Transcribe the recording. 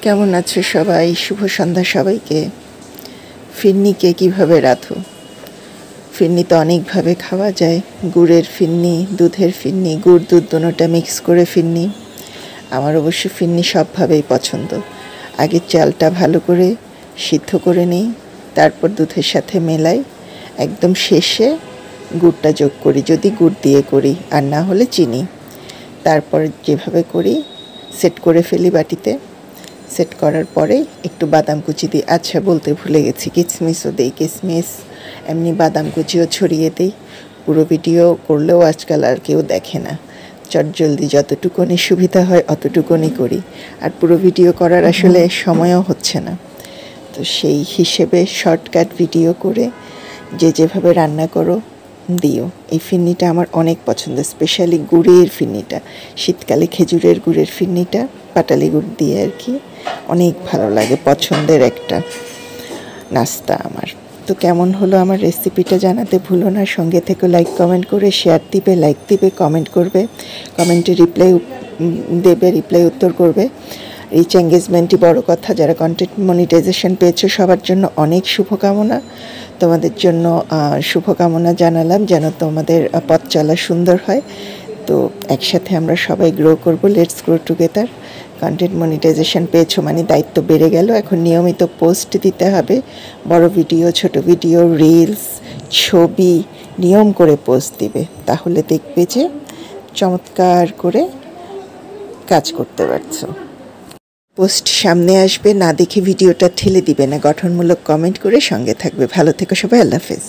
কেমন আছো সবাই? শুভ সন্ধ্যা সবাইকে। ফিরনিকে কিভাবে রাঁধো? ফিরনি তো অনেকভাবে খাওয়া যায়। গুড়ের ফিরনি, দুধের ফিরনি, গুড় দুধ দুটোটা মিক্স করে ফিরনি। আমার অবশ্য ফিরনি সবভাবেই পছন্দ। আগে চালটা ভালো করে সিদ্ধ করে নিই, তারপর দুধের সাথে মেলাই, একদম শেষে গুড়টা যোগ করি, যদি গুড় দিয়ে করি, আর না হলে চিনি। তারপর যেভাবে করি সেট করে ফেলি বাটিতে। সেট করার পরে একটু বাদাম কুচি দিই। আচ্ছা, বলতে ভুলে গেছি, কিশমিশও দিই। কিশমিশ এমনি বাদাম কুচিও ছড়িয়ে দিই। পুরো ভিডিও করলেও আজকাল আর কেউ দেখে না, চটজলদি যতটুকুনি সুবিধা হয় অতটুকুনি করি, আর পুরো ভিডিও করার আসলে সময়ও হচ্ছে না। তো সেই হিসেবে শর্টকাট ভিডিও করে যে যেভাবে রান্না করো দিও। এই ফিরনিটা আমার অনেক পছন্দ, স্পেশালি গুড়ের ফিরনিটা। শীতকালে খেজুরের গুড়ের ফিরনিটা পাটালি গুড় দিয়ে আর কি, অনেক ভালো লাগে, পছন্দের একটা নাস্তা আমার। তো কেমন হলো আমার রেসিপিটা জানাতে ভুলো না। সঙ্গে থেকে লাইক কমেন্ট করে শেয়ার দিবে, লাইক দিবে, কমেন্ট করবে, কমেন্টে রিপ্লাই উত্তর করবে। রিচ এঙ্গেজমেন্টই বড় কথা। যারা কন্টেন্ট মনিটাইজেশন পেয়েছো সবার জন্য অনেক শুভকামনা। তোমাদের জন্য শুভকামনা জানালাম, যেন তোমাদের পথ চলা সুন্দর হয়। তো একসাথে আমরা সবাই গ্রো করব। Let's grow together. Content monetization পেয়েছো মানে দায়িত্ব বেড়ে গেল। এখন নিয়মিত পোস্ট দিতে হবে, বড় ভিডিও, ছোট ভিডিও, রিলস, ছবি নিয়ম করে পোস্ট দিবে। তাহলে দেখবে যে চমৎকার করে কাজ করতে পারছো। পোস্ট সামনে আসবে, না দেখে ভিডিওটা ঠেলে দিবে না। গঠনমূলক কমেন্ট করে সঙ্গে থাকবে। ভালো থেকো সবাই। আল্লাহ হাফেজ।